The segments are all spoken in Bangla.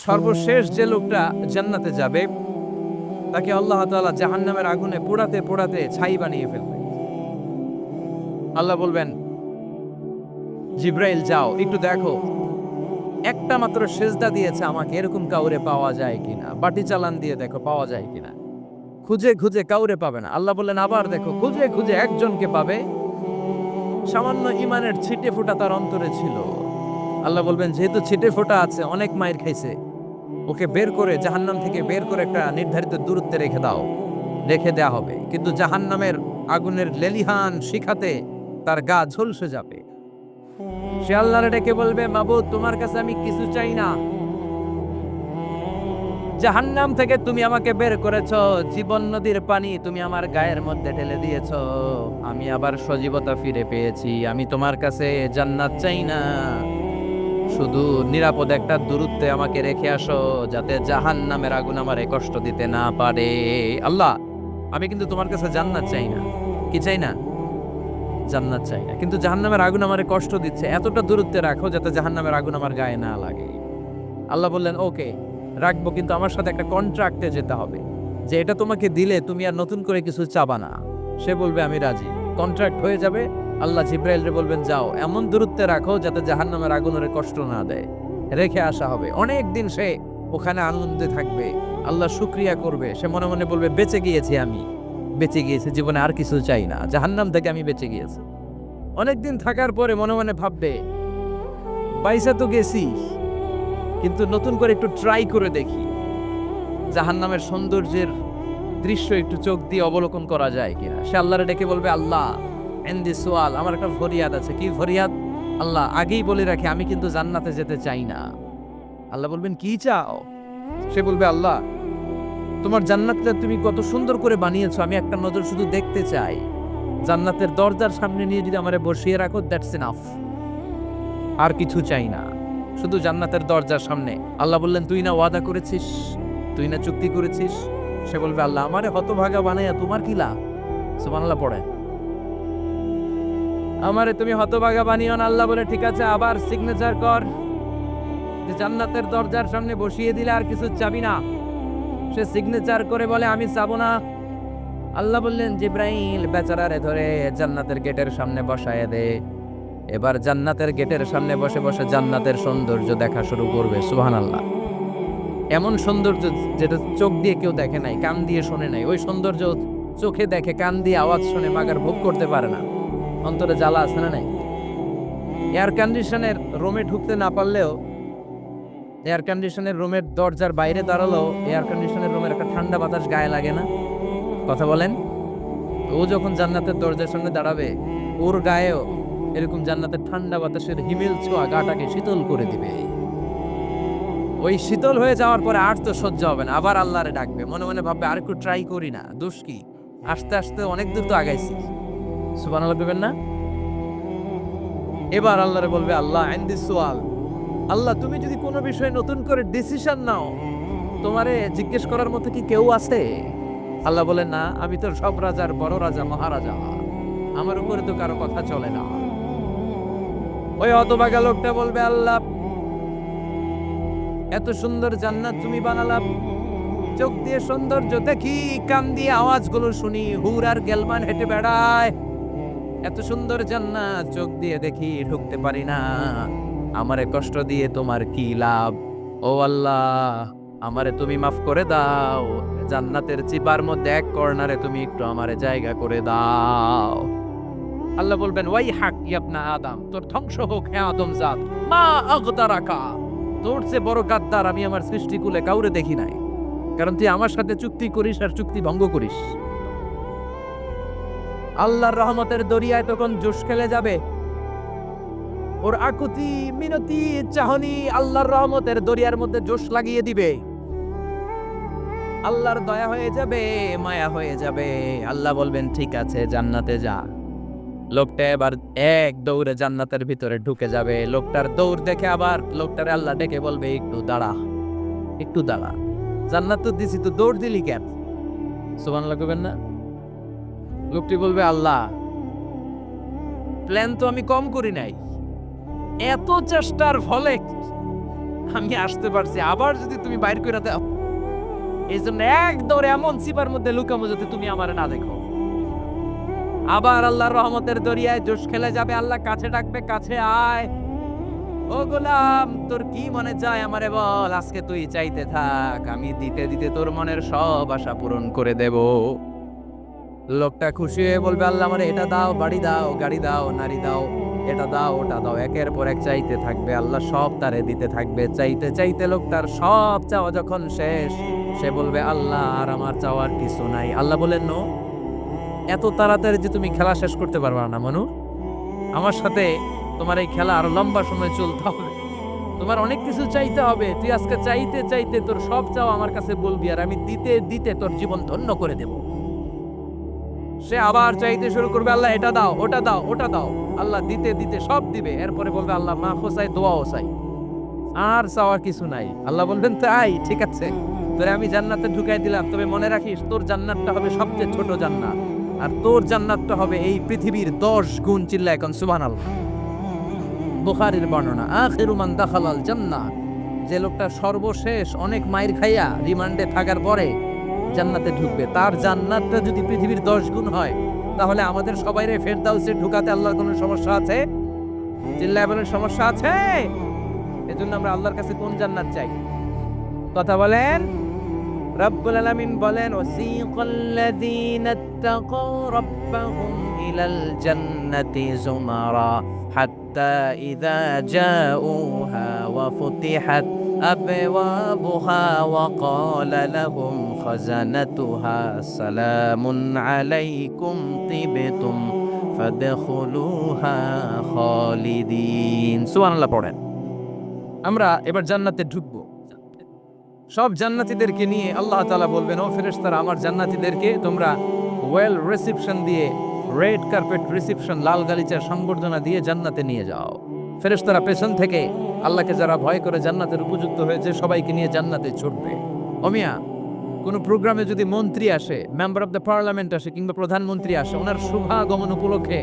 সর্বশেষ যে লোকটা জান্নাতে যাবে তাকে আল্লাহ তাআলা জাহান্নামের আগুনে পোড়াতে পোড়াতে ছাই বানিয়ে ফেলবে। আল্লাহ বলবেন, জিব্রাইল যাও একটু দেখো একটা মাত্র সেজদা দিয়েছে আমাকে, এরকম কাউরে পাওয়া যায় কিনা। বাটি চালান দিয়ে দেখো পাওয়া যায় কিনা। খুঁজে খুঁজে কাউরে পাবে না। আল্লাহ বললেন আবার দেখো, খুঁজে খুঁজে একজনকে পাবে, সামান্য ইমানের ছিটে ফোঁটা তার অন্তরে ছিল। আল্লাহ বলবেন যেহেতু ছিটে ফোঁটা আছে, অনেক মায়ের খাইছে, ওকে বের করে জাহান্নাম থেকে বের করে একটা নির্ধারিত দূরত্বে রেখে দাও। রেখে দেয়া হবে, কিন্তু জাহান্নামের আগুনের লেলিহান শিখাতে তার গা ঝলসে যাবে। সে আল্লাহরে ডেকে বলবে, মাবুদ তোমার কাছে আমি কিছু চাই না, জাহান্নাম থেকে তুমি আমাকে বের করেছো, জীবন নদীর পানি তুমি আমার গায়ের মধ্যে ঢেলে দিয়েছো, আমি আবার সজীবতা ফিরে পেয়েছি, আমি তোমার কাছে জান্নাত চাই না, শুধু নিরাপদ একটা দূরত্বে আমাকে রেখে আসো যাতে জাহান্নামের আগুন আমারে কষ্ট দিতে না পারে। আল্লাহ আমি কিন্তু তোমার কাছে জান্নাত চাই না। কি চাই না? জান্নাত চাই না, কিন্তু জাহান্নামের আগুন আমারে কষ্ট দিচ্ছে, এতটা দূরত্বে রাখো যাতে জাহান্নামের আগুন আমার গায়ে না লাগে। আল্লাহ বললেন ওকে রাখবো, কিন্তু আমার সাথে একটা কন্ট্রাক্টে যেতে হবে, যে এটা তোমাকে দিলে তুমি আর নতুন করে কিছু চাবা না। সে বলবে আমি রাজি, কন্ট্রাক্ট হয়ে যাবে। আল্লাহ জিব্রাইলরে বলবেন যাও এমন দূরত্বে রাখো যাতে জাহান্নামের আগুন ওরে কষ্ট না দেয়। রেখে আসা হবে, অনেক দিন সে ওখানে আনন্দে থাকবে, আল্লাহ শুকরিয়া করবে। সে মনে মনে বলবে বেঁচে গিয়েছি, আমি বেঁচে গিয়েছি, জীবনে আর কিছু চাই না, জাহান্নাম থেকে আমি বেঁচে গিয়েছি। অনেকদিন থাকার পরে মনে মনে ভাববে বাইসা তো গেছি, কিন্তু নতুন করে একটু ট্রাই করে দেখি, জাহান্নামের সৌন্দর্যের দৃশ্য একটু চোখ দিয়ে অবলোকন করা যায় কিনা। সে আল্লাহরে ডেকে বলবে আল্লাহ এন্দি সোয়াল, আমার একটা ফরিয়াদ আছে। কি ফরিয়াদ? আল্লাহ আগেই বলে রাখি আমি কিন্তু জান্নাতে যেতে চাই না। আল্লাহ বলবেন কি চাও? সে বলবে আল্লাহ তোমার জান্নাতটা তুমি কত সুন্দর করে বানিয়েছো, আমি একটা নজর শুধু দেখতে চাই। জান্নাতের দরজার সামনে নিয়ে যদি আমারে বসিয়ে রাখো, দ্যাটস এনাফ, আর কিছু চাই না, শুধু জান্নাতের দরজার সামনে। আল্লাহ বললেন তুই না ওয়াদা করেছিস, তুই না চুক্তি করেছিস। সে বলবে আল্লাহ আমারে হতভাগা বানাইয়া তোমার কি লাভ? সুবহানাল্লাহ পড়ে, আমারে তুমি হতভাগা বানিও না। আল্লাহ বলে ঠিক আছে, আবার সিগনেচার কর যে জান্নাতের দরজার সামনে বসিয়ে দিলে আর কিছু চাবি না। সে সিগনেচার করে বলে আমি চাবো না। আল্লাহ বললেন জিব্রাইল বেচারারে ধরে জান্নাতের গেটের সামনে বসায় দে। এবার জান্নাতের গেটের সামনে বসে বসে জান্নাতের সৌন্দর্য দেখা শুরু করবে। সুবহানাল্লাহ, এমন সৌন্দর্য যেটা চোখ দিয়ে কেউ দেখে নাই, কান দিয়ে শোনে নাই, ওই সৌন্দর্য চোখে দেখে, কান দিয়ে আওয়াজ শুনে মাগার ভোগ করতে পারে না। অন্তরে জ্বালা আছে না নাই? এয়ার কন্ডিশনের রুমে ঢুকতে না পারলেও, এয়ার কন্ডিশনের রুমের দরজার বাইরে দাঁড়ালো, এয়ার কন্ডিশনের রুমের একটা ঠান্ডা বাতাস গায়ে লাগে না? কথা বলেন। ও যখন জান্নাতের দরজার সামনে দাঁড়াবে, ওর গায়েও এরকম জান্নাতের ঠান্ডা বাতাসের হিমেল ছোঁয়া গাটাকে শীতল করে দিবে। ওই শীতল হয়ে যাওয়ার পরে আর তো সহ্য হবে না, আবার আল্লাহরে ডাকবে, মনে মনে ভাববে আর একটু ট্রাই করি না, দোষ কি, আস্তে আস্তে অনেক দূর তো আগাইছি। সুবহানাল্লাহ বলবেন না? এবার আল্লাহরে বলবে আল্লাহ ইনদি সুআল, আল্লাহ তুমি যদি কোনো বিষয়ে নতুন করে ডিসিশন নাও, তোমারে জিজ্ঞেস করার মতো কি কেউ আছে? আল্লাহ বলেন না, আমি তো সব রাজার বড় রাজা, মহারাজা, আমার উপরে তো কারো কথা চলে না। ওই হতভাগা লোকটা বলবে আল্লাহ এত সুন্দর জান্নাত তুমি বানালাম, চোখ দিয়ে সৌন্দর্য দেখি, কান দিয়ে আওয়াজগুলো শুনি, হুর আর গেলমান হেঁটে বেড়ায়, এত সুন্দর জান্নাত চোখ দিয়ে দেখি, ঢুকতে পারি না, আমারে কষ্ট দিয়ে তোমার কি লাভ? ও আল্লাহ আমারে তুমি মাফ করে দাও, জান্নাতের চিপার মধ্যে এক কর্নারে তুমি একটু আমারে জায়গা করে দাও। আল্লাহ বলবেন ওয়াই হাক ইবনা আদম, তোর ধ্বংস হোক হে আদম জাত, মা আগদারাকা, তোর চেয়ে বড় গাদ্দার আমি আমার সৃষ্টিকুলে কাউরে দেখি নাই, কারণ তুই আমার সাথে চুক্তি করিস আর চুক্তি ভঙ্গ করিস। আল্লাহর রহমতের দরিয়ায় তখন জোশ খেলে যাবে, ওর আকুতি মিনতি চাহনি আল্লাহর রহমতের দরিয়ার মধ্যে জোশ লাগিয়ে দিবে। আল্লাহর দয়া হয়ে যাবে, মায়া হয়ে যাবে। আল্লাহ বলবেন ঠিক আছে জান্নাতে যা। লোকটা এবার এক দৌড়ে জান্নাতের ভিতরে ঢুকে যাবে। লোকটার দৌড় দেখে আবার লোকটারে আল্লাহ ডেকে বলবে একটু দাঁড়া, একটু দাঁড়া, জান্নাত তো দিছি, তো দৌড় দিলি কেন? সুবহানাল্লাহ কইবেন না? লোকটি বলবে আল্লাহ প্ল্যান তো আমি কম করি নাই, এত চেষ্টার ফলে আমি আসতে পারছি, আবার যদি তুমি বাইর করে দাও, এই জন্য এক দৌড়ে এমন সিপার মধ্যে লুকামো যাতে তুমি আমারে না দেখো। আবার আল্লাহর রহমতের দরিয়ায় জোশ খেলে যাবে, আল্লাহ কাছে ডাকবে, কাছে আয় ও গোলাম, তোর কি মনে চায় আমারে বল, আজকে তুই চাইতে থাক, আমি দিতে দিতে তোর মনের সব আশা পূরণ করে দেব। লোকটা খুশি হয়ে বলবে, আল্লাহ আমারে এটা দাও, বাড়ি দাও, গাড়ি দাও, নারী দাও, এটা দাও, ওটা দাও, একের পর এক চাইতে থাকবে, আল্লাহ সব তারে দিতে থাকবে। চাইতে চাইতে লোকটার সব চাওয়া যখন শেষ, সে বলবে, আল্লাহ আর আমার চাওয়ার কিছু নাই। আল্লাহ বলেন, নো, এত তাড়াতাড়ি যে তুমি খেলা শেষ করতে পারবা না মানু, আমার সাথে তোমার এই খেলা আরো লম্বা সময় চলতে হবে, তোমার অনেক কিছু চাইতে হবে। তুই আজকে চাইতে চাইতে তোর সব চাও আমার কাছে বলবি, আর আমি দিতে দিতে তোর জীবন ধন্য করে দেব। সে আবার চাইতে শুরু করবে, আল্লাহ এটা দাও, ওটা দাও, ওটা দাও, আল্লাহ দিতে দিতে সব দিবে। এরপরে বলবে, আল্লাহ মাফও চাই, দোয়াও চাই, আর চাওয়ার কিছু নাই। আল্লাহ বলবেন, তাই ঠিক আছে, তোরে আমি জান্নাতে ঢুকাই দিলাম, তবে মনে রাখিস তোর জান্নাতটা হবে সবচেয়ে ছোট জান্নাত, আর তোর জান্নাতটা হবে এই পৃথিবীর 10 গুণ। চিল্লা এখন সুবহানাল্লাহ। বুখারীর বর্ণনা, আখিরু মান দাখালাল জান্নাহ, যে লোকটা সর্বশেষ অনেক মাইর খাইয়া রিমান্ডে থাকার পরে জান্নাতে ঢুকবে, তার জান্নাতটা যদি পৃথিবীর 10 গুণ হয়, তাহলে আমাদের সবাইরে ফেরদাউসে ঢুকাতে আল্লাহর কোনো সমস্যা আছে? চিল্লায় বলেন, সমস্যা আছে? এজন্য আমরা আল্লাহর কাছে কোন জান্নাত চাই? কথা বলেন। রব্বুল আলামিন বলেন, ওয়াসিকাল্লাযীনা ইত্তাকাউ রাব্বাহুম ইলাল জান্নাতি যুমারা হাত্তা ইযা জাউহা ওয়া ফুতিহাত আবওয়াবুহা ওয়া ক্বালা লাহুম খাজানাতুহা সালামুন আলাইকুম তিবতুম ফাদখুলুহা খালিদিন। সুবহানাল্লাহ পড়েন। আমরা এবার জান্নাতে ঢুকবো। সব জান্নাতীদেরকে নিয়ে আল্লাহ তাআলা বলবেন, ও ফেরেশতারা, আমার জান্নাতীদেরকে তোমরা ওয়েল রিসেপশন দিয়ে, রেড কার্পেট রিসেপশন, লাল গালিচার সংবর্ধনা দিয়ে জান্নাতে নিয়ে যাও। ফেরেশতারা পেছন থেকে আল্লাহকে যারা ভয় করে জান্নাতের উপযুক্ত হয়েছে সবাইকে নিয়ে জান্নাতে ছুটবে। ওমিয়া, কোনো প্রোগ্রামে যদি মন্ত্রী আসে, মেম্বার অফ দ্য পার্লামেন্ট আসে, কিংবা প্রধানমন্ত্রী আসে, ওনার শুভাগমন উপলক্ষে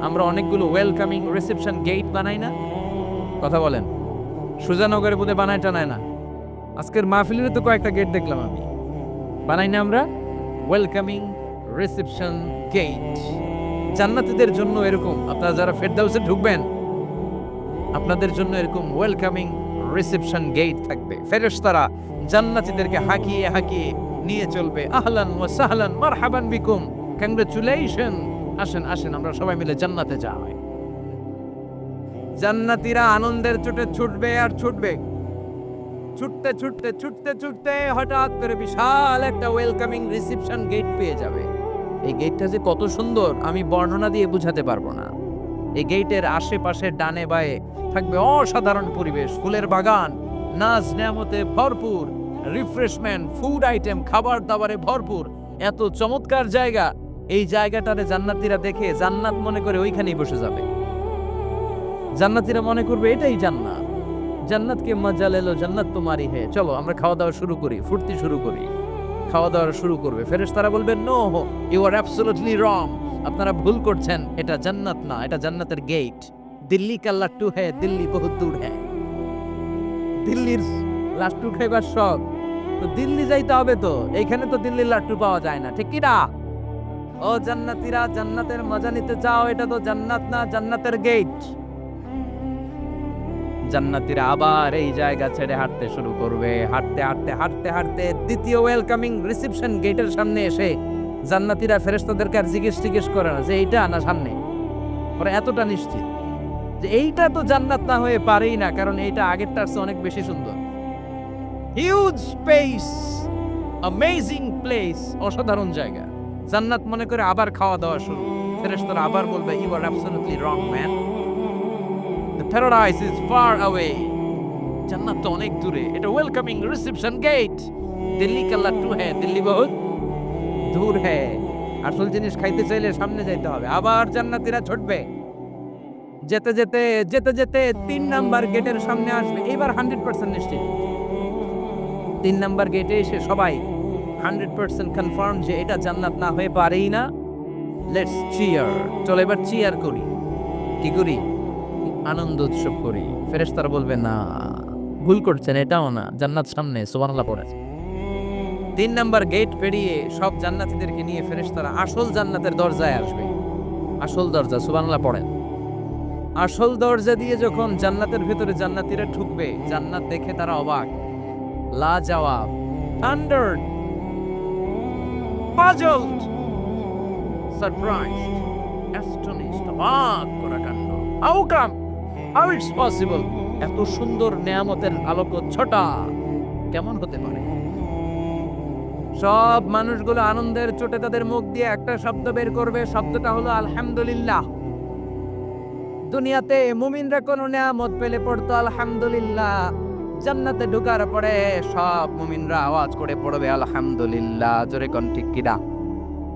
আমরা অনেকগুলো ওয়েলকামিং রিসেপশন গেট বানাই না? কথা বলেন। সুজানগরে বোধে বানায় টানায় না? আজকের মাহফিলের তো কয়েকটা গেট দেখলাম আমি, বানাই না আমরা? Welcoming reception gate. জান্নাতীদের জন্য এরকম, আপনারা যারা ফেরদাউসে ঢুকবেন, আপনাদের জন্য এরকম ওয়েলকামিং রিসেপশন গেট থাকবে। ফেরেশতারা জান্নাতীদেরকে হাঁকিয়ে হাঁকিয়ে নিয়ে চলবে, আহলান ওয়া সাহলান মারহাবান বিকুম, কংগ্রাচুলেশন, আসেন আসেন, আমরা সবাই মিলে জান্নাতে যাই। জান্নাতীরা আনন্দের চোটে ছুটবে আর ছুটবে, ছুটতে ছুটতে ছুটতে ছুটতে হঠাৎ করে বিশাল একটা ওয়েলকামিং রিসেপশন গেট পেয়ে যাবে। এই গেটটা যে কত সুন্দর আমি বর্ণনা দিয়ে বোঝাতে পারবো না। এই গেটের আশেপাশে ডানে বায়ে থাকবে অসাধারণ পরিবেশ, ফুলের বাগান, নাজ নেয়ামতে ভরপুর, রিফ্রেশমেন্ট, ফুড আইটেম, খাবার দাবারে ভরপুর, এত চমৎকার জায়গা। এই জায়গাটারে জান্নাতীরা দেখে জান্নাত মনে করে ওইখানেই বসে যাবে। জান্নাতীরা মনে করবে এটাই জান্নাত, জান্নাতকে মজা লেলো, জান্নাত তোমারই হে, চলো আমরা খাওয়া দাওয়া শুরু করি, ফুর্তি শুরু করি। খাওয়া দাওয়া শুরু করবে। ফেরেশতারা বলবেন, no, you are absolutely wrong, আপনারা ভুল করছেন, এটা জান্নাত না, এটা জান্নাতের গেট। দিল্লি কা লাট্টু হ্যায়, দিল্লি বহুত দূর হ্যায়। দিল্লির লাট্টু খাইবার শখ, তো দিল্লি যাইতে হবে, তো এইখানে তো দিল্লির লাট্টু পাওয়া যায় না, ঠিক কি না? ও জান্নাতীরা, জান্নাতের মজা নিতে চাও? এটা তো জান্নাত না, জান্নাতের গেট। জান্নাতীরা আবার এই জায়গা ছেড়ে হাঁটতে শুরু করবে। হাঁটতে হাঁটতে হাঁটতে হাঁটতে দ্বিতীয় ওয়েলকামিং রিসেপশন গেটের সামনে এসে জান্নাতীরা ফেরেশতাদেরকে আর জিজ্ঞেস করে না যে এইটা না সামনে, ওরা এতটা নিশ্চিত যে এইটা তো জান্নাত না হয়ে পারেই না, কারণ এইটা আগেরটার চেয়ে অনেক বেশি সুন্দর। হিউজ স্পেস, অ্যামেজিং প্লেস, অসাধারণ জায়গা। জান্নাত মনে করে আবার খাওয়া দাওয়া শুরু। ফেরেশতারা আবার বলবে, you are absolutely wrong man, the paradise is far away, জান্নাত তো অনেক দূরে, এটা ওয়েলকামিং রিসেপশন গেট। দিল্লি কা লাট্টু হ্যায়, দিল্লি বহুত দূর হ্যায়। আসল জিনিস খাইতে চাইলে সামনে যাইতে হবে। আবার জান্নাতীরা ছুটবে, যেতে যেতে যেতে যেতে 3 নাম্বার গেটের সামনে আসবে। এবার 100% নিশ্চিত, 3 নাম্বার গেটে এসে সবাই 100% কনফার্ম যে এটা জান্নাত না হয়ে পারেই না। লেটস চিয়ার, চলো এবার চিয়ার করি। কি করি? আনন্দ উৎসব করি। ফেরেশতারা বলবে, না, ভুল করছেন এটাও না, জান্নাত সামনে, সুবহানাল্লাহ পড়ে। 3 নাম্বার গেট পেরিয়ে সব জান্নাতীদেরকে নিয়ে ফেরেশতারা আসল জান্নাতের দরজায় আসবে। আসল দরজা, সুবহানাল্লাহ পড়েন। আসল দরজা দিয়ে যখন জান্নাতের ভেতরে জান্নাতীরা ঢুকবে, জান্নাত দেখে তারা অবাক, লাজবাব, থান্ডার্ড, পাজলড, সারপ্রাইজড, অ্যাস্টনিশড, অবাক করা কাণ্ড। How come, how it's possible, এত সুন্দর নেয়ামতের আলোকচ্ছটা কেমন হতে পারে? সব মানুষগুলো আনন্দের চোটে তাদের মুখ দিয়ে একটা শব্দ বের করবে, শব্দটা হলো আলহামদুলিল্লাহ। দুনিয়াতে মুমিনরা কোন নিয়ামত পেলে পড়তো আলহামদুলিল্লাহ, জান্নাতে ঢোকার পরে সব মুমিনরা আওয়াজ করে পড়বে আলহামদুলিল্লাহ। জোরে কোন ঠিক কিনা?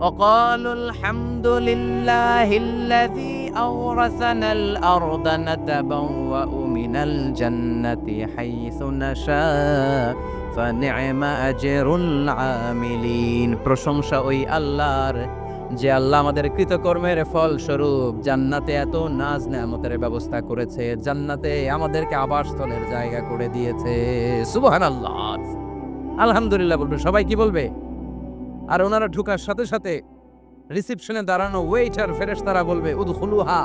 وقالوا الحمد لله الذي أورثنا الأرض نتبوأ من الجنة حيث نشاء فنعم أجر العاملين। প্রশংসা ওই আল্লাহর, যে আল্লাহ আমাদের কৃতকর্মের ফল স্বরূপ জান্নাতে এত নাজ নেয়ামতের ব্যবস্থা করেছে, জান্নাতে আমাদেরকে আবাসস্থলের জায়গা করে দিয়েছে। সুবহানাল্লাহ, আলহামদুলিল্লাহ বলবে সবাই। কি বলবে? আর ওনারা ঢোকার সাথে সাথে রিসেপশনে দাঁড়ানো ওয়েটার ফেরেশতারা বলবে উদখুলুহা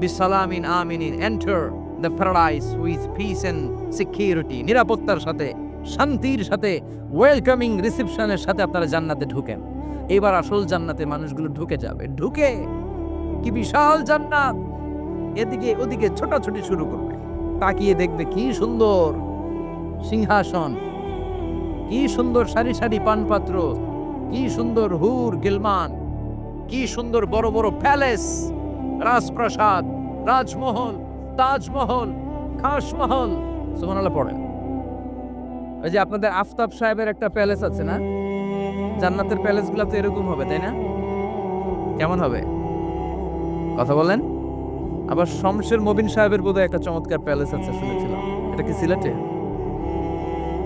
বিসালামিন আমিনিন, enter the paradise with peace and security. নিরাপত্তার সাথে, শান্তির সাথে, ওয়েলকামিং রিসেপশনের সাথে আপনারা জান্নাতে ঢুকেন। এবার আসল জান্নাতে মানুষগুলো ঢুকে যাবে। ঢুকে কি বিশাল জান্নাত, এদিকে ওদিকে ছোটাছুটি শুরু করবে। তাকিয়ে দেখবে কি সুন্দর সিংহাসন, কি সুন্দর সারি সারি পানপাত্র, কি সুন্দর হুর গিলমান, কি সুন্দর বড় বড় প্যালেস, রাজপ্রাসাদ, রাজমহল, তাজমহল, খাসমহল। সুবহানাল্লাহ পড়েন। ওই যে আপনাদের আফতাব সাহেবের একটা প্যালেস আছে না, জান্নাতের প্যালেসগুলো তো এরকম হবে, তাই না? কেমন হবে কথা বলেন? আবার শমশের মবিন সাহেবের বোধহয় একটা চমৎকার প্যালেস আছে শুনেছিলাম, এটা কি সিলেটে?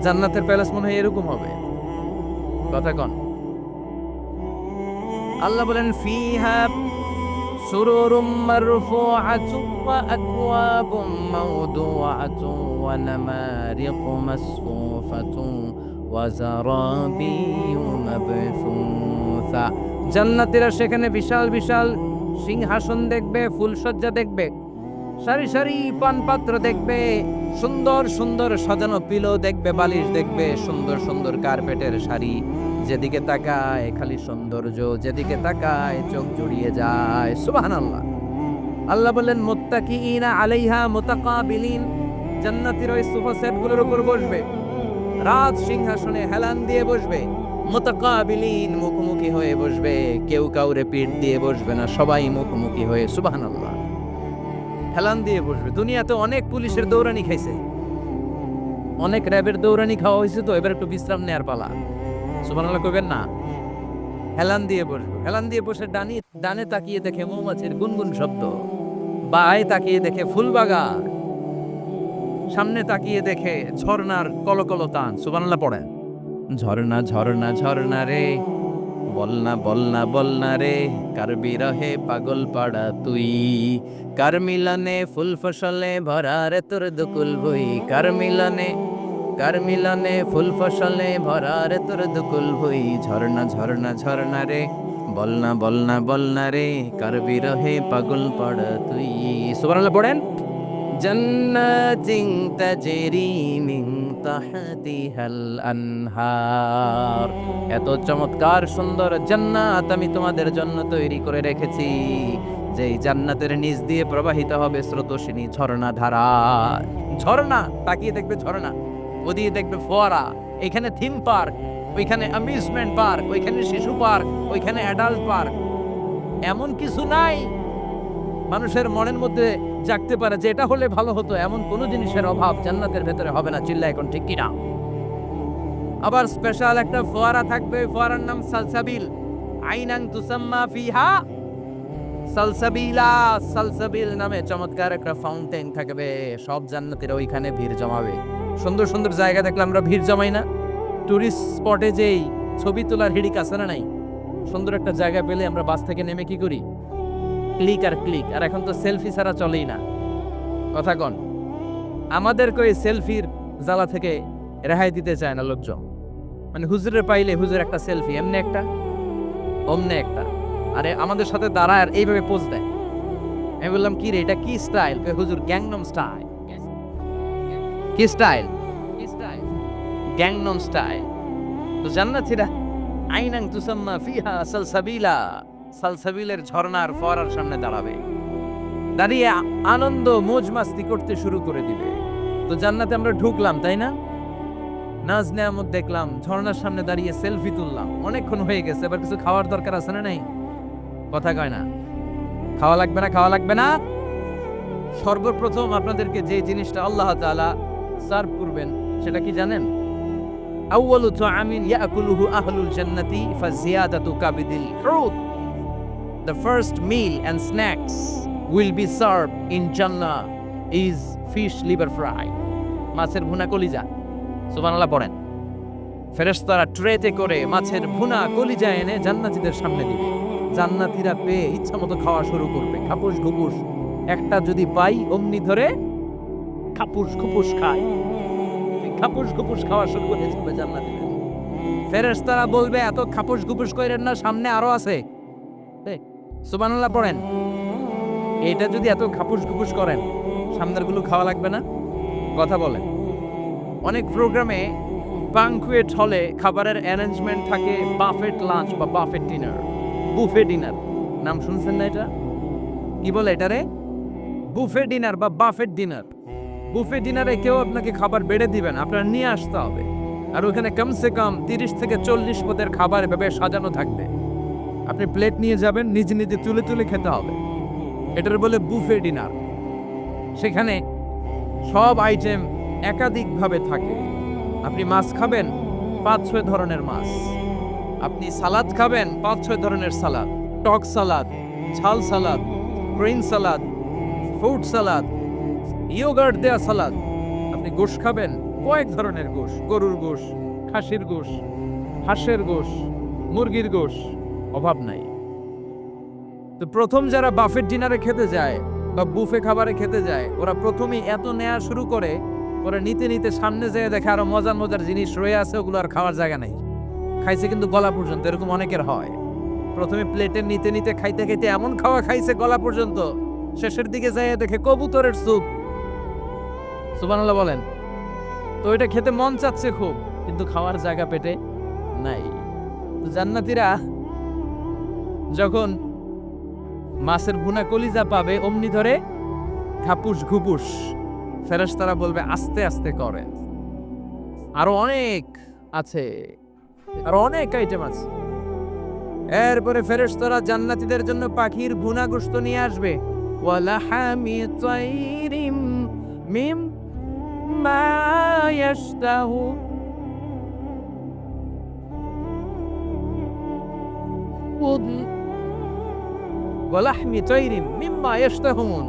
জান্নাতের প্যালেস মনে হয় এরকম হবে। কথা কন। আল্লাহ বলেন ফিহা সুরুরুম মারফুআতুন ওয়া আকওয়াবুম মাওদুআতুন ওয়া নামারিকু মাসফুফাতুন ওয়া যারাবিয়্যু মাবথুসা। জান্নাতীরা সেখানে বিশাল বিশাল সিংহাসন দেখবে, ফুলসজ্জা দেখবে, সারি সারি পানপাত্র দেখবে, সুন্দর সুন্দর সাজানো পিলো দেখবে, বালিশ দেখবে, সুন্দর সুন্দর কার্পেটের শাড়ি। যেদিকে তাকায় খালি সৌন্দর্য, যেদিকে তাকায় চোখ জুড়িয়ে যায়। সুবহানাল্লাহ। আল্লাহ বলেন মুত্তাকিইনা আলাইহা মুতাকাবিলিন, জান্নাতীরা ওই সোফা সেটগুলোর উপর বসবে, রাজ সিংহাসনে হেলান দিয়ে বসবে, মুতাকাবিলিন মুখোমুখি হয়ে বসবে, কেউ কাউরে পিঠ দিয়ে বসবে না, সবাই মুখোমুখি হয়ে। সুবহানাল্লাহ, হেলান দিয়ে বসবে। দুনিয়াতে অনেক পুলিশের দৌড়ানি খাইছে, অনেক র্যাবের দৌড়ানি খাওয়া হয়েছে, তো এবার একটু বিশ্রাম নেয়ার পালা। সুবহানাল্লাহ কইবেন না? হেলান দিয়ে বসবে। হেলান দিয়ে বসে ডানে তাকিয়ে দেখে মৌমাছির গুনগুন শব্দ, বায়ে তাকিয়ে দেখে ফুলবাগান, সামনে তাকিয়ে দেখে ঝর্ণার কলকল টান। সুবহানাল্লাহ পড়েন। ঝর্ণা ঝর্ণা ঝর্ণা রে, বলনা বলনা বলনা রে, কার বিরহে পাগল পাড়া তুই, কার মিলনে ফুল ফসলে ভরা রে তোর দুকুল ভুই, কার মিলনে ফুল ফসলে ভরা রে তোর দুকুল ভুই। ঝর্ণা ঝর্ণা ঝর্ণা রে, বলনা বলনা বলনা রে, কার বিরহে পাগল পাড়া তুই। সুবহানাল্লাহ পড়েন। জান্নাতিন তাজরি মিন তাহতিহাল আনহার, এত চমৎকার সুন্দর জান্নাত আমি তোমাদের জন্য তৈরি করে রেখেছি, যেই জান্নাতের নিচ দিয়ে প্রবাহিত হবে স্রোতস্বিনী ঝর্ণা ধারা। ঝর্ণা, তাকিয়ে দেখবে ঝর্ণা, ওদিকে দেখবে ফোয়ারা, এখানে থিম পার্ক, ওইখানে অ্যামিউজমেন্ট পার্ক, ওইখানে শিশু পার্ক, ওইখানে অ্যাডাল্ট পার্ক। এমন কিছু নাই মানুষের মনের মধ্যে জাগতে পারে যে এটা হলে ভালো হতো, এমন কোন জিনিসের অভাব জান্নাতের ভেতরে হবে না। চিল্লা এখন ঠিক কিনা? আবার স্পেশাল একটা ফোয়ারা থাকবে, ফোয়ারার নাম সালসাবিল। আইনান তুসাম্মা ফিহা সালসাবিলা, সালসাবিল নামে চমৎকার একটা ফাউন্টেন থাকবে। সব জান্নাতীরা ওইখানে ভিড় জমাবে। সুন্দর সুন্দর জায়গা দেখলে আমরা ভিড় জমাই না? টুরিস্ট স্পটে যেই ছবি তোলার হিড়িক আছে না নাই? সুন্দর একটা জায়গা পেলে আমরা বাস থেকে নেমে কি করি? ক্লিক আর ক্লিক। আর এখন তো সেলফি ছাড়া চলেই না। কথা কন। আমাদেরকে ওই সেলফির জ্বালা থেকে রেহাই দিতে চায় না লোকজন। মানে হুজুরের পাইলে হুজুর একটা সেলফি, এমনি একটা অমনে একটা, আরে আমাদের সাথে দাঁড়ায় আর এইভাবে পোজ দেয়। আমি বললাম কি রে, এটা কি স্টাইল? হুজুর গ্যাংনম স্টাইল। কি স্টাইল? Gangnam style. তো জান্নাতীরা আইনাং তুসাম্মা ফিহা সালসাবিলা, সালসাবিলের ঝর্ণার ফোয়ারার সামনে দাঁড়াবে, দাঁড়িয়ে আনন্দ মौज মাস্তি করতে শুরু করে দিবে। তো জান্নাতে আমরা ঢুকলাম, তাই না? নাজ নেয়ামত দেখলাম, ঝর্ণার সামনে দাঁড়িয়ে সেলফি তুললাম। অনেকক্ষণ হয়ে গেছে, এবার কিছু খাওয়ার দরকার আছে না নাই? কথা কয় না, খাওয়া লাগবে না, খাওয়া লাগবে না। সর্বপ্রথম আপনাদেরকে যে জিনিসটা আল্লাহ তাআলা সার্ভ করবেন সেটা কি জানেন? আউয়ালু তুআমিন ইয়াকুলুহু আহলুল জান্নাতি ফাজিয়াদাতু কাবিদিল হুত। The first meal and snacks will be served in Jannah is fish liver fry. মাছের ভুনা কলিজা। সুবহানাল্লাহ পড়েন। ফেরেশতারা ট্রেতে করে মাছের ভুনা কলিজা এনে জান্নাতীদের সামনে দিবে। জান্নাতীরা পেয়ে ইচ্ছা মতো খাওয়া শুরু করবে, খাপুস খুপুস। একটা যদি পাই অমনি ধরে খাপুস খুপুস খায়, খাপুস খুপুস খাওয়া শুরু করে যাবে জান্নাতীরা। ফেরেশতারা বলবে এত খাপুস খুপুস কইরেন না, সামনে আরো আছে। সুবহানাল্লাহ পড়েন। এটা যদি এত খাপুস খুপুস করেন, সামনের গুলো খাওয়া লাগবে না? কথা বলেন। অনেক প্রোগ্রামে বাংকুয়েট হলে খাবারের অ্যারেঞ্জমেন্ট থাকে বাফেট লাঞ্চ বা বাফেট ডিনার, বুফে ডিনার। নাম শুনছেন না এটা? কি বলে এটারে? বুফে ডিনার বা বাফেট ডিনার। বুফে ডিনারে কেউ আপনাকে খাবার বেড়ে দিবেন, আপনার নিয়ে আসতে হবে। আর ওখানে কমসে কম 30 থেকে 40 পদের খাবার এভাবে সাজানো থাকবে। আপনি প্লেট নিয়ে যাবেন, নিজে নিজে তুলে তুলে খেতে হবে। এটার বলে বুফে ডিনার। সেখানে সব আইটেম একাধিকভাবে থাকে। আপনি মাছ খাবেন, 5-6 ধরনের মাছ। আপনি সালাদ খাবেন, 5-6 ধরনের সালাদ, টক সালাদ, ঝাল salad, green salad, fruit salad, yoghurt দেয়া সালাদ। আপনি গোশ খাবেন, কয়েক ধরনের গোশ, গরুর গোশ, খাসির গোশ, হাঁসের গোশ, মুরগির গোশ, অভাব নাই। তো প্রথম যারা বাফেট ডিনারে খেতে যায় বা বুফে খাবারে খেতে যায়, ওরা প্রথমেই এত নেওয়া শুরু করে, পরে নিতে নিতে সামনে যেয়ে দেখে আরো মজার মজার জিনিস রয়ে আছে, ওগুলো আর খাওয়ার জায়গা নেই। খাইছে কিন্তু গলা পর্যন্ত, এরকম অনেকের হয়। প্রথমে প্লেটে নিতে নিতে খাইতে খাইতে এমন খাওয়া খাইছে গলা পর্যন্ত, শেষের দিকে যেয়ে দেখে কবুতরের স্যুপ। সুবহানাল্লাহ বলেন। তো এটা খেতে মন চাচ্ছে খুব, কিন্তু খাওয়ার জায়গা পেটে নাই। তো জান্নাতীরা যখন মাছের ভুনা কলিজা পাবে, অমনি ধরে খাপুস ঘুপুস। ফেরেশতারা বলবে আস্তে আস্তে করে। আরো অনেক আছে, আরো অনেক আইটেম আছে। এরপরে ফেরেশতারা জান্নাতীদের জন্য পাখির ভুনা গোশত নিয়ে আসবে। ওয়ালাহামি তাইরিম মিম্মা ইয়াশতাহু। ওয়ালাহমি তাইরিম মিম্মা ইয়াশতাহুন।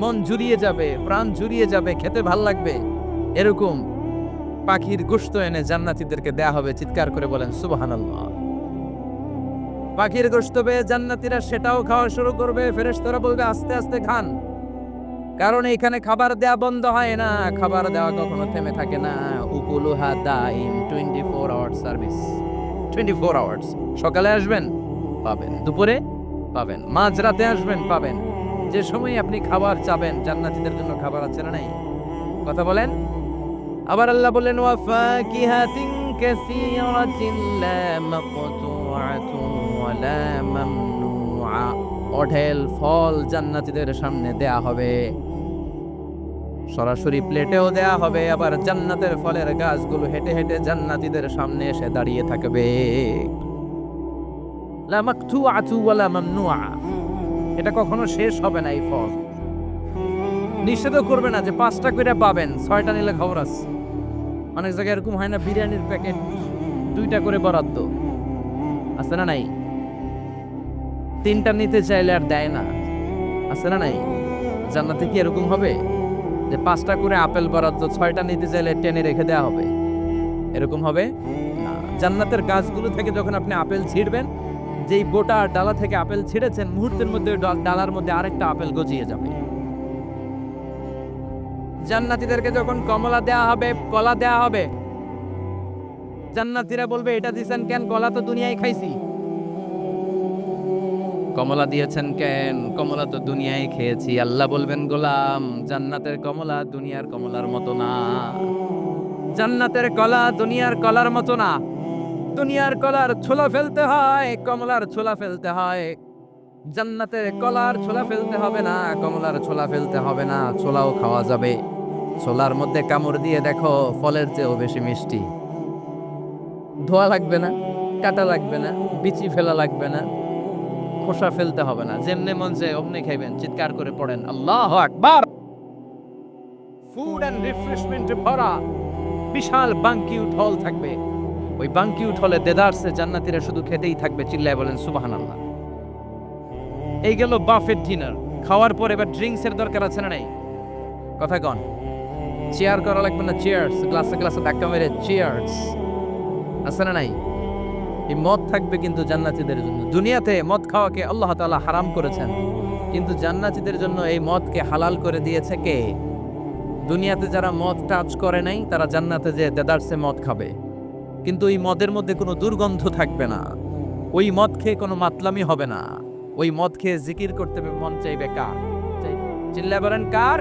মন জুড়িয়ে যাবে, প্রাণ জুড়িয়ে যাবে, খেতে ভাল লাগবে এরকম পাখির গোশত এনে জান্নাতীদেরকে দেয়া হবে। চিৎকার করে বলেন সুবহানাল্লাহ। পাখির গোশত পেয়ে জান্নাতীরা সেটাও খাওয়া শুরু করবে। ফেরেশতারা বলবে আস্তে আস্তে খান, কারণ এখানে খাবার দেয়া বন্ধ হয় না, খাবার দেওয়া কখনো থেমে থাকে না। উকুলুহা দাইম, 24 আওয়ার্স সার্ভিস, 24 আওয়ার্স। সকালে আসবেন পাবেন, দুপুরে পাবেন, মাঝরাতে আসবেন পাবেন। যে সময় আপনি খাবার চাবেন, জান্নাতীদের জন্য খাবার আছে না নাই? কথা বলেন। আবার আল্লাহ বলেন ওয়া ফাকিহাতিন কাসীরাতিন লা মাকতুআতুন ওয়া লা মামনুআ। অঢেল ফল জান্নাতীদের সামনে দেয়া হবে, সরাসরি প্লেটেও দেয়া হবে। আবার জান্নাতের ফলের গাছগুলো হেঁটে হেঁটে জান্নাতীদের সামনে এসে দাঁড়িয়ে থাকবে। লা মাকতুআতু ওয়া লা মামনুআ। এটা কখনো শেষ হবে না। এই ফল নিষেধও করবে না যে 5টা করে পাবেন, 6টা নিলে খবর আছে। অনেক জায়গায় এরকম হয় না, বিরিয়ানির প্যাকেট 2টা করে বরাদ্দ আছে না নাই? 3টা নিতে চাইলে আর দেয় না, আছে না নাই? জান্নাতে কি এরকম হবে যে 5টা করে আপেল বরাদ্দ, 6টা নিতে চাইলে টেনে রেখে দেওয়া হবে? এরকম হবে না। জান্নাতের গাছগুলো থেকে যখন আপনি আপেল ছিঁড়বেন, যেই গোটা ডালা থেকে আপেল ছিঁড়েছেন, মুহূর্তের মধ্যে ডালার মধ্যে আরেকটা আপেল গজিয়ে যাবে। জান্নাতীদেরকে যখন কমলা দেয়া হবে, কলা দেয়া হবে, জান্নাতীরা বলবে এটা দিয়েছেন কেন, কলা তো দুনিয়ায় খাইছি। কমলা দিয়েছেন কেন, কমলা তো দুনিয়ায় খেয়েছি। আল্লাহ বলবেন গোলাম, জান্নাতের কমলা দুনিয়ার কমলার মতো না, জান্নাতের কলা দুনিয়ার কলার মতো না। দুনিয়ার কলার ছোলা ফেলতে হয়, কমলার ছোলা ফেলতে হয়। জান্নাতের কলার ছোলা ফেলতে হবে না, কমলার ছোলা ফেলতে হবে না, ছোলাও খাওয়া যাবে। ছোলার মধ্যে কামড় দিয়ে দেখো, ফলের চেয়েও বেশি মিষ্টি। ধোয়া লাগবে না, কাটা লাগবে না, বিচি ফেলা লাগবে না, খোসা ফেলতে হবে না, যেমনে মন চায় অমনি খাইবেন। চিৎকার করে পড়েন আল্লাহু আকবার। ফুড এন্ড রিফ্রেশমেন্টে ভরা বিশাল বাঙ্কিউট হল থাকবে। ওই বাঙ্কিউট হলে দেদারসে জান্নাতীরা শুধু খেতেই থাকবে, চিল্লায় বলেন সুবহানাল্লাহ। এই গেল বাফেট ডিনার। খাওয়ার পর এবার ড্রিঙ্কস এর দরকার আছে না নাই? কথা কন। চেয়ার করা লাগবে না, চিয়ার্স, গ্লাসে গ্লাসে ধাক্কা মেরে চিয়ার্স, আছে না নাই? এই মদ থাকবে কিন্তু জান্নাতীদের জন্য। দুনিয়াতে মদ খাওয়াকে আল্লাহ তাআলা হারাম করেছেন, কিন্তু জান্নাতীদের জন্য এই মদকে হালাল করে দিয়েছে কে? দুনিয়াতে যারা মদ টাচ করে নাই তারা জান্নাতে যে দেদারসে মদ খাবে, কিন্তু ওই মদের মধ্যে কোনো দুর্গন্ধ থাকবে না, ওই মদ খেয়ে কোনো মাতলামি হবে না, ওই মদ খেয়ে জিকির করতে মন চাইবে কার? চিল্লায় বলেন কার?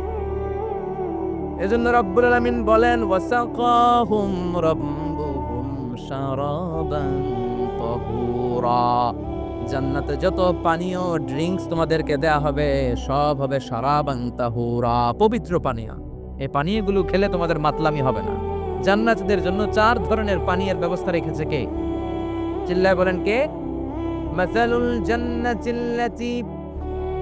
এজন্য রব্বুল আলামিন বলেন ওয়াসাকাহুম রাব্বুহুম শারাবান তাহুরা। জান্নাতে যত পানীয় ড্রিঙ্কস তোমাদেরকে দেয়া হবে সব হবে শারাবান তাহুরা, পবিত্র পানীয়। এই পানীয়গুলো খেলে তোমাদের মাতলামি হবে না। জান্নাতীদের জন্য 4 ধরনের পানীয়ের ব্যবস্থা রেখেছে কে? চিল্লায় বলেন কে? মাসালুল জান্নাতিল্লাতী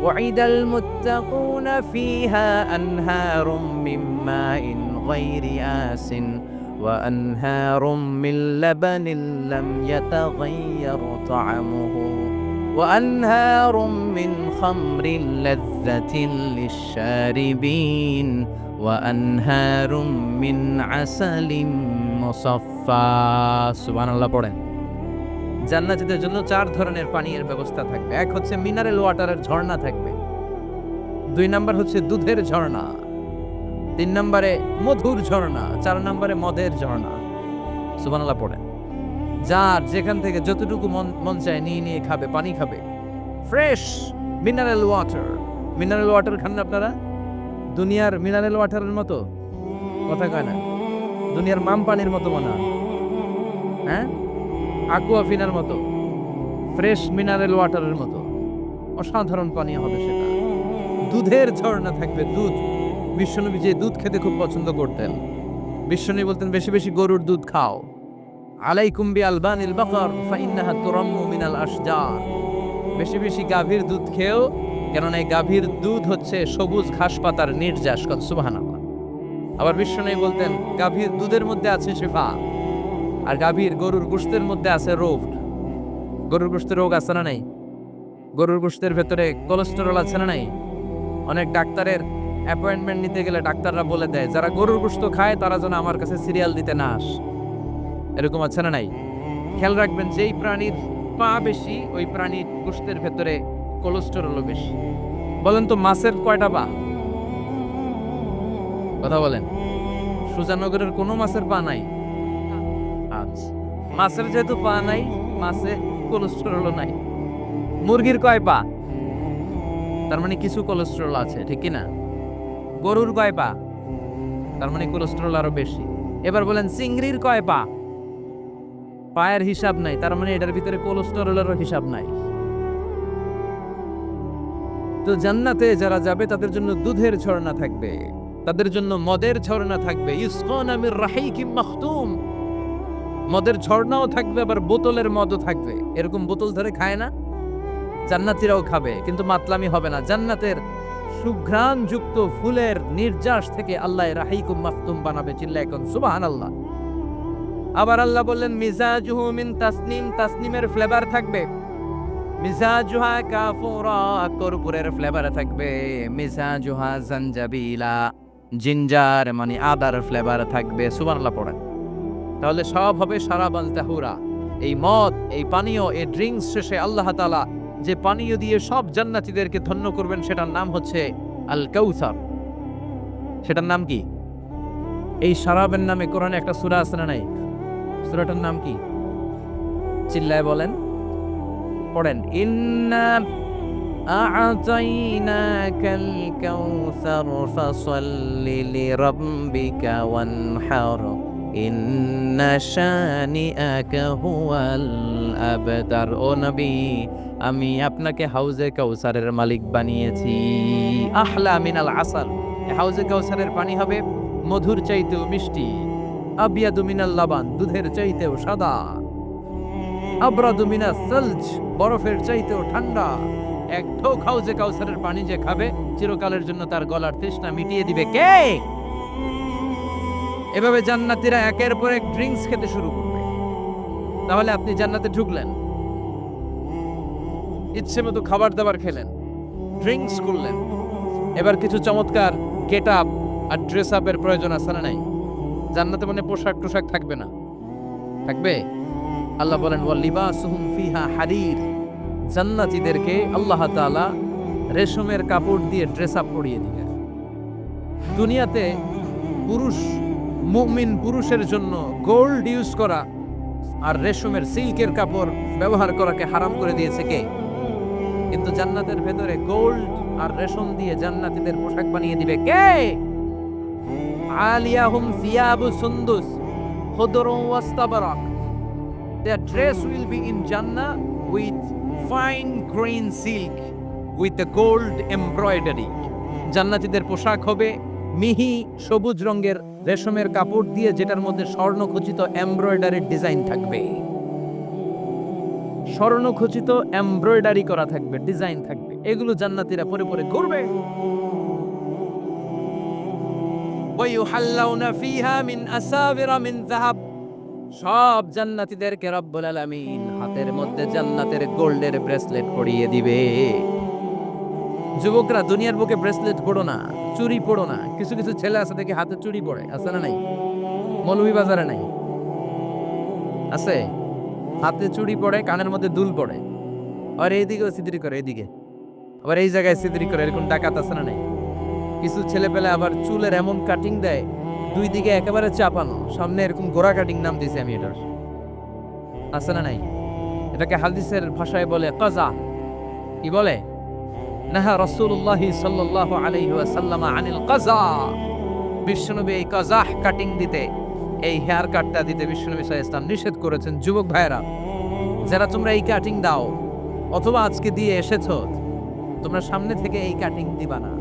ওয়াইদাল মুত্তাকুনা ফিহা আনহারুম মিন মাইন গায়রি আসিন ওয়া আনহারুম মিন লাবানিন লাম ইয়াতাগায়্যার তা'আমুহু ওয়া আনহারুম মিন খামরিন লাযযাতিন লিশ-শারিবিন ওয়া আনহারুম মিন আসালিন মুসাফফা। সুবহানাল্লাহ পড়েন। জান্নাতীদের জন্য 4 ধরনের পানীয়ের ব্যবস্থা থাকবে। এক হচ্ছে মিনারেল ওয়াটারের ঝর্ণা থাকবে, 2 নাম্বার হচ্ছে দুধের ঝর্ণা, 3 নম্বরে মধুর ঝর্ণা, 4 নম্বরে মদের ঝর্ণা। সুবহানাল্লাহ পড়েন। যার যেখান থেকে যতটুকু মন চায় নিয়ে নিয়ে খাবে, পানি খাবে। Fresh mineral water. Mineral water খান না আপনারা? দুনিয়ার মিনারেল ওয়াটারের মতো? কথা কয় না। দুনিয়ার মাম পানির মতো মনে হয়, হ্যাঁ? আকুয়াফিনার মতো, ফ্রেশ মিনারেল ওয়াটারের মতো অসাধারণ পানীয় হবে সেটা। দুধের ঝর্ণা থাকবে, দুধ। বিশ্বনবী যে দুধ খেতে খুব পছন্দ করতেন, বিশ্বনবী বলতেন বেশি বেশি গরুর দুধ খাও। আলাইকুম বিআলবানিল বাকার ফাইন্নাহা তুরাম্মু মিনাল আশজার। বেশি বেশি গাভীর দুধ খেও, কেননা এই গাভীর দুধ হচ্ছে সবুজ ঘাস পাতার নির্যাস। সুবহানাল্লাহ। আবার বিশ্বনবী বলতেন গাভীর দুধের মধ্যে আছে শিফা, আর গাভীর গরুর গোশতের মধ্যে আছে রোগ। গরুর গোশতের রোগ আছে না নাই? গরুর গোশতের ভেতরে কোলেস্টেরল আছে না নাই? অনেক ডাক্তারের অ্যাপয়েন্টমেন্ট নিতে গেলে ডাক্তাররা বলে দেয় যারা গরুর গোশত খায় তারা যেন আমার কাছে সিরিয়াল দিতে না আস। এরকম আছে না নাই? খেয়াল রাখবেন, যেই প্রাণীর পা বেশি ওই প্রাণীর গোশতের ভেতরে কোলেস্টেরলও বেশি। বলেন তো মাছের কয়টা পা? কথা বলেন। সুজানগরের কোনো মাছের পা নাই। আচ্ছা, মাছের যেহেতু পা নাই, মাছে কোলেস্টেরল নাই। মুরগির কয় পা? তার মানে কিছু কোলেস্টেরল আছে, ঠিক কি না? গরুর কয় পা? তার মানে কোলেস্টেরল আরো বেশি। এবার বলেন চিংড়ির কয় পা? পায়ের হিসাব নাই, তার মানে এটার ভিতরে কোলেস্টেরলেরও হিসাব নাই। তো জান্নাতে যারা যাবে তাদের জন্য দুধের ঝর্ণা থাকবে, তাদের জন্য মদের ঝর্ণা থাকবে। ইসকানা মির রাহিকিম মাখতুম। মদের ঝর্ণাও থাকবে, আবার বোতলের মদও থাকবে। এরকম বোতল ধরে খায় না? জান্নাতীরাও খাবে, কিন্তু মাতলামি হবে না। জান্নাতের সুঘ্রাণ যুক্ত ফুলের নির্যাস থেকে আল্লাহ রাহিকুম মাখতুম বানাবে। চিল্লায় কোন সুবহানাল্লাহ। আবার আল্লাহ বললেন মিজাজুহু মিন তাসনিম। তাসনিমের ফ্লেভার থাকবে। মিজাজুহা কাফুরা, কর্পূরের ফ্লেভার থাকবে। মিজাজুহা জানজাবিলা, জিঞ্জার মানে আদার ফ্লেভার থাকবে। সুবহানাল্লাহ পড়েন। তাহলে সব হবে শারাবান তাহুরা। এই মদ, এই পানীয়, এই ড্রিঙ্কস শেষে আল্লাহ তাআলা যে পানীয় দিয়ে সব জান্নাতীদেরকে ধন্য করবেন সেটার নাম হচ্ছে আল কাউসার। সেটার নাম কি? এই শারাবের নামে কোরআনে একটা সূরা আছে না নাই? সূরাটার নাম কি? চিল্লায় বলেন, পড়েন। ইন্না আ'তাইনাকাল কাউসার ফাসাল্লি লিরাব্বিকা ওয়ানহার ইন্না শানিআকা হুয়াল আবতার। ও নবী, আমি আপনাকে হাউজে কাউসারের মালিক বানিয়েছি। আহলা মিনাল আসাল, হাউজে কাউসারের পানি হবে মধুর চাইতেও মিষ্টি। আবিয়াদু মিনাল লাবান, দুধের চাইতেও সাদা। আবরাদু মিনাস সালজ, বরফের চাইতেও ঠান্ডা। এক ঢোক হাউজে কাউসারের পানি যে খাবে চিরকালের জন্য তার গলার তৃষ্ণা মিটিয়ে দিবে কে? এভাবে জান্নাতীরা একের পর এক ড্রিঙ্কস খেতে শুরু করবে। তাহলে আপনি জান্নাতে ঢুকলেন, ইচ্ছে মতো খাবার দাবার খেলেন, ড্রিঙ্কস করলেন, এবার কিছু চমৎকার গেট আপ আর ড্রেস আপের প্রয়োজন আছে না নাই? জান্নাতে মানে পোশাক টোশাক থাকবে না? থাকবে। আল্লাহ বলেন ওয়ালিবাসুহুম ফিহা হারির, জান্নাতীদেরকে আল্লাহ তাআলা রেশমের কাপড় দিয়ে ড্রেস আপ পরিয়ে দিবেন। দুনিয়াতে পুরুষ, মুমিন পুরুষের জন্য গোল্ড ইউজ করা আর রেশমের সিল্কের কাপড় ব্যবহার করাকে হারাম করে দিয়েছে কে? কিন্তু জান্নাতের ভেতরে গোল্ড আর রেশম দিয়ে জান্নাতীদের পোশাক বানিয়ে দিবে কে? আলিয়াহুম সিয়াবু সুন্দুস খুদরু ওয়াস্তাবরাক, their dress will be in Jannah with fine grain silk with the gold embroidery. জান্নাতীদের পোশাক হবে মিহি সবুজ রঙের রেশমের কাপড় দিয়ে, যেটার মধ্যে স্বর্ণখচিত এমব্রয়ডারির ডিজাইন থাকবে। স্বর্ণখচিত এমব্রয়ডারি করা থাকবে, ডিজাইন থাকবে। এগুলো জান্নাতীরা পরে পরে ঘুরবে। ওয়ায়ুহাল্লাউনা ফিহা মিন আসাবিরা মিন যাহাব, সব জান্নাতীদেরকে রব্বুল আলামিন হাতের মধ্যে জান্নাতের গোল্ডের ব্রেসলেট পরিয়ে দিবে। যুবকরা, দুনিয়ার বুকে ব্রেসলেট পড়ো না, চুড়ি পড়ো না। কিছু কিছু ছেলে আছে দেখি হাতে চুড়ি পড়ে, আছে না নাই? মৌলভী বাজারে নাই? আছে। হাতে চুড়ি পড়ে, কানের মধ্যে দুল পড়ে, আর এইদিকেও সিদ্রি করে, এইদিকে আবার এই জায়গায় সিদ্রি করে। এরকম ডাকাত আছে না নাই? কিছু ছেলে পেলে আবার চুলের এমন কাটিং দেয়, দুই দিকে একেবারে চাপানো, সামনে এরকম গোড়া কাটিং, নাম দিয়েছি আমি এটার। আছে না নাই? এটাকে হাদিসের ভাষায় বলে কাজা। কি বলে? নাহা রাসূলুল্লাহ সাল্লাল্লাহু আলাইহি ওয়াসাল্লাম আনিল কাজা। বিশ্বনবী এই কাজাহ কাটিং দিতে, এই হেয়ার কাটটা দিতে বিশ্বনবী সাল্লাল্লাহু আলাইহি ওয়াসাল্লাম নিষেধ করেছেন। যুবক ভাইরা, যারা তোমরা এই কাটিং দাও অথবা আজকে দিয়ে এসেছো, তোমরা সামনে থেকে এই কাটিং দিবা না,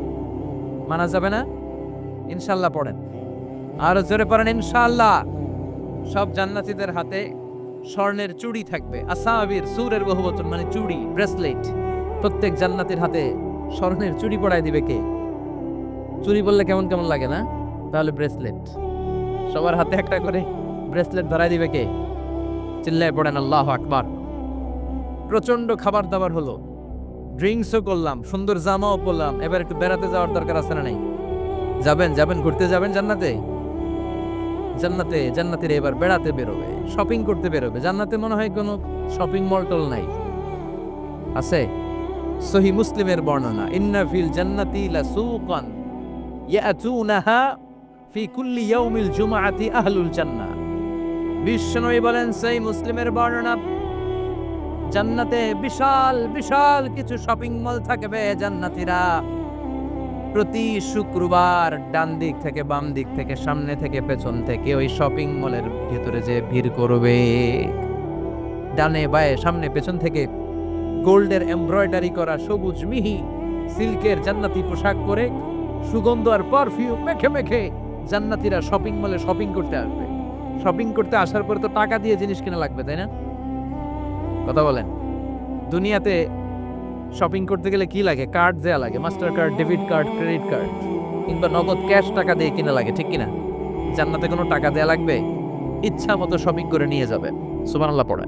মানা যাবে না। ইনশাআল্লাহ পড়েন, আর জোরে পড়েন ইনশাআল্লাহ। সব জান্নাতীদের হাতে স্বর্ণের চুড়ি থাকবে। আসাবির, সুরের বহুবচন মানে চুড়ি, ব্রেসলেট। প্রত্যেক জান্নাতীর হাতে স্বর্ণের চুড়ি পরায় দিবে কে? চুড়ি বললে কেমন কেমন লাগে না? তাহলে ব্রেসলেট, সবার হাতে একটা করে ব্রেসলেট ধরায় দিবে কে? চিল্লায় পড়েন আল্লাহু আকবার। প্রচন্ড খাবার দাবার হলো, ড্রিঙ্কসও করলাম, সুন্দর জামাও পরলাম, এবার একটু বেড়াতে যাওয়ার দরকার আছে না নাই? যাবেন, যাবেন, ঘুরতে যাবেন জান্নাতে। জান্নাতীরা এবার বেড়াতে বেরোবে, শপিং করতে বেরোবে। জান্নাতে মনে হয় কোনো শপিং মল টল নাই? আছে। সহিহ মুসলিমের বর্ণনা, ইন্না ফিল জান্নাতি লাসুকান ইয়াতুনাহা ফি কুল্লি ইয়াউমিল জুমআতি আহলুল জান্নাহ। বিশ্বনবী বলেন, সহিহ মুসলিমের বর্ণনা, জান্নাতে বিশাল বিশাল কিছু শপিং মল থাকবে। জান্নাতীরা প্রতি শুক্রবার ডান দিক থেকে বাম দিক থেকে সামনে থেকে পেছন থেকে ওই শপিং মলের ভেতরে যে ভিড় করবে, ডানে বায়ে সামনে পেছন থেকে গোল্ডের এমব্রয়ডারি করা সবুজ মিহি সিল্কের জান্নাতি পোশাক পরে, সুগন্ধ আর পারফিউম মেখে মেখে জান্নাতীরা শপিং মলে শপিং করতে আসবে। শপিং করতে আসার পরে তো টাকা দিয়ে জিনিস কিনা লাগবে, তাই না? কথা বলেন। দুনিয়াতে শপিং করতে গেলে কি লাগে? কার্ড দেয়া লাগে, master card, debit card, credit card, কিংবা নগদ ক্যাশ টাকা দিয়ে কিনা লাগে, ঠিক কিনা? জান্নাতে কোনো টাকা দেয়া লাগবে? ইচ্ছা মতো শপিং করে নিয়ে যাবে। সুবহানাল্লাহ পড়ে।